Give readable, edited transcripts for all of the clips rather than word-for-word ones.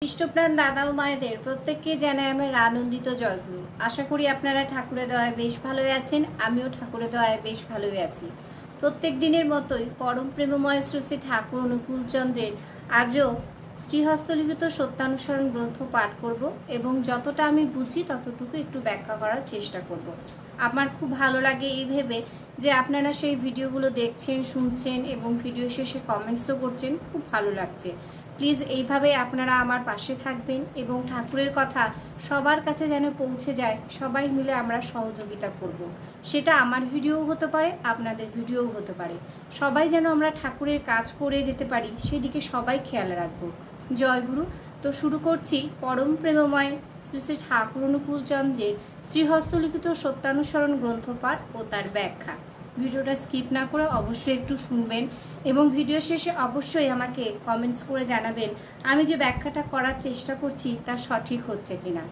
ইষ্টপ্রাণ দাদা ও মায়েদের প্রত্যেককে জানাই আমার আনন্দিত জয়গুরু। আশা করি আপনারা ঠাকুরের দয়ায় বেশ ভালোই আছেন। আমিও ঠাকুরের দয়ায় বেশ ভালোই আছি। প্রত্যেক দিনের মতোই পরম প্রেমময় শ্রী ঠাকুর অনুকূলচন্দ্রের আজও শ্রীহস্তলিখিত সত্যানুসরণ গ্রন্থ পাঠ করব এবং যতটা আমি বুঝি ততটুকু একটু ব্যাখ্যা করার চেষ্টা করব। আমার খুব ভালো লাগে এই ভেবে যে আপনারা সেই ভিডিওগুলো দেখছেন, শুনছেন এবং ভিডিও শেষে কমেন্টসও করছেন। খুব ভালো লাগছে। প্লিজ এইভাবে আপনারা আমার পাশে থাকবেন এবং ঠাকুরের কথা সবার কাছে যেন পৌঁছে যায়। সবাই মিলে আমরা সহযোগিতা করব। সেটা আমার ভিডিও হতে পারে, আপনাদের ভিডিওও হতে পারে। সবাই যেন আমরা ঠাকুরের কাজ করে যেতে পারি, সেদিকে সবাই খেয়াল রাখবো। জয়গুরু। তো শুরু করছি পরম প্রেমময় শ্রী শ্রী ঠাকুর অনুকূলচন্দ্রের শ্রীহস্তলিখিত সত্যানুসরণ গ্রন্থপাঠ ও তার ব্যাখ্যা। ভিডিওটা স্কিপ না করে অবশ্যই একটু শুনবেন এবং ভিডিও শেষে অবশ্যই আমাকে কমেন্টস করে জানাবেন আমি যে ব্যাখ্যাটা করার চেষ্টা করছি তা সঠিক হচ্ছে কিনা।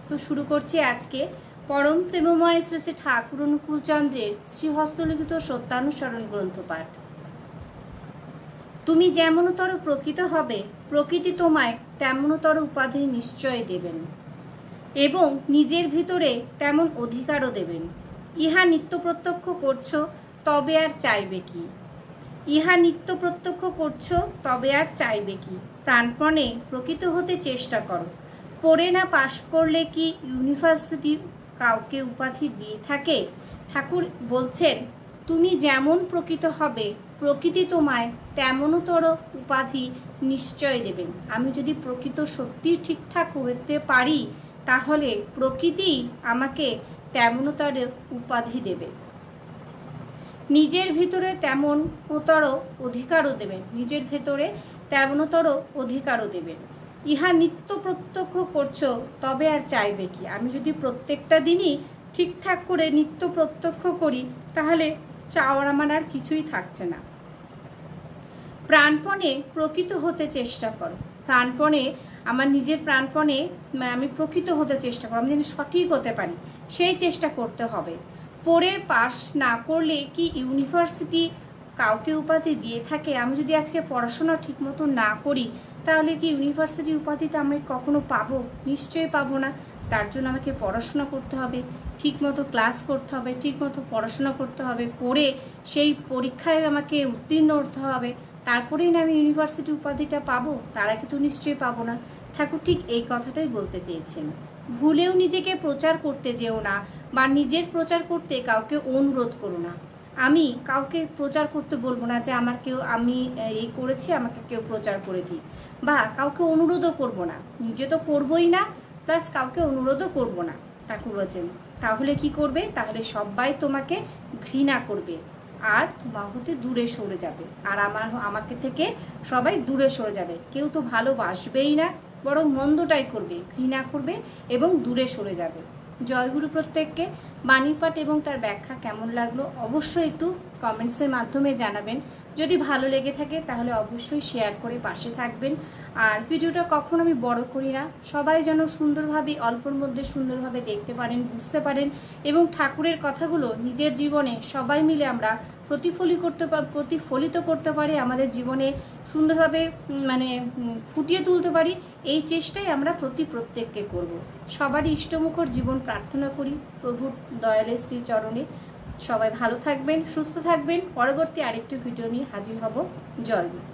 তো শুরু করছি আজকে পরম প্রেমময় শ্রী শ্রী ঠাকুর অনুকূলচন্দ্রের শ্রীহস্তলিখিত সত্যানুসরণ গ্রন্থপাঠ। তুমি যেমনতর প্রকৃত হবে, প্রকৃতি তোমায় তেমনতর উপাধি নিশ্চয় দেবেন এবং নিজের ভিতরে তেমন অধিকারও দেবেন। ইহা নিত্য প্রত্যক্ষ করছো, তবে আর চাইবে কি? ইহা নিত্য প্রত্যক্ষ করছো, তবে আর চাইবে কি? প্রাণপণে প্রকৃত হতে চেষ্টা করো। পড়ে না পাশ করলে কি ইউনিভার্সিটি কাউকে উপাধি দিয়ে থাকে? ঠাকুর বলছেন, তুমি যেমন প্রকৃত হবে, প্রকৃতি তোমায় তেমনতর উপাধি নিশ্চয় দেবেন। আমি যদি প্রকৃত সত্যি ঠিকঠাক হতে পারি, তাহলে প্রকৃতি আমাকে তেমনতর উপাধি দেবে। নিজের ভিতরে তেমনতর অধিকারও দেবেন। নিজের ভেতরে তেমনতর অধিকারও দেবেন। ইহা নিত্য প্রত্যক্ষ করছো, তবে আর চাইবে কি? আমি যদি প্রত্যেকটা দিনই ঠিকঠাক করে নিত্য প্রত্যক্ষ করি, তাহলে চাওয়ার আমার আর কিছুই থাকছে না। প্রাণপণে প্রকৃত হতে চেষ্টা করো। প্রাণপণে আমার নিজের প্রাণপণে আমি প্রকৃত হতে চেষ্টা করো, আমি যেন সঠিক হতে পারি, সেই চেষ্টা করতে হবে। পড়ে পাশ না করলে কি ইউনিভার্সিটি কাউকে উপাধি দিয়ে থাকে? আমি যদি আজকে পড়াশোনা ঠিক মতো না করি, তাহলে কি ইউনিভার্সিটি উপাধিটা আমি কখনো পাবো? নিশ্চয়ই পাবো না। তার জন্য আমাকে পড়াশোনা করতে হবে, ঠিক মতো ক্লাস করতে হবে, ঠিক মতো পড়াশোনা করতে হবে, করে সেই পরীক্ষায় আমাকে উত্তীর্ণ হতে হবে। তারপরেই না আমি ইউনিভার্সিটি উপাধিটা পাবো? তার আগে তো নিশ্চয়ই পাবো না। ঠাকুর ঠিক এই কথাটাই বলতে চেয়েছেন। ভুলেও নিজেকে প্রচার করতে যেও না, বা নিজের প্রচার করতে কাউকে অনুরোধ করো না। আমি কাউকে প্রচার করতে বলবো না যে আমি এই করেছি, আমাকে কেউ প্রচার করে দিই, বা কাউকে অনুরোধও করবো না। নিজে তো করবোই না, প্লাস কাউকে অনুরোধও করবো না। ঠাকুর বলছেন, তাহলে কি করবে? তাহলে সবাই তোমাকে ঘৃণা করবে আর তোমার হতে দূরে সরে যাবে, আর আমাকে থেকে সবাই দূরে সরে যাবে। কেউ তো ভালোবাসবেই না, বরং মন্দটাই করবে, ঘৃণা করবে এবং দূরে সরে যাবে। জয়গুরু। প্রত্যেককে বাণীপাঠ এবং তার ব্যাখ্যা কেমন লাগলো অবশ্যই একটু কমেন্টসের মাধ্যমে জানাবেন। যদি ভালো লেগে থাকে তাহলে অবশ্যই শেয়ার করে পাশে থাকবেন। আর ভিডিওটা কখনো আমি বড় করি না, সবাই যেন সুন্দরভাবে অল্পর মধ্যে সুন্দরভাবে দেখতে পারেন, বুঝতে পারেন এবং ঠাকুরের কথাগুলো নিজের জীবনে সবাই মিলে আমরা প্রতিফলিত করতে পারি, আমাদের জীবনে সুন্দরভাবে ফুটিয়ে তুলতে পারি। এই চেষ্টাই আমরা প্রত্যেককে করব। সবারই ইষ্টমুখর জীবন প্রার্থনা করি প্রভুর দয়ালের শ্রীচরণে। সবাই ভালো থাকবেন, সুস্থ থাকবেন। পরবর্তী আরেকটি ভিডিও নিয়ে হাজির হব। জয় গুরু।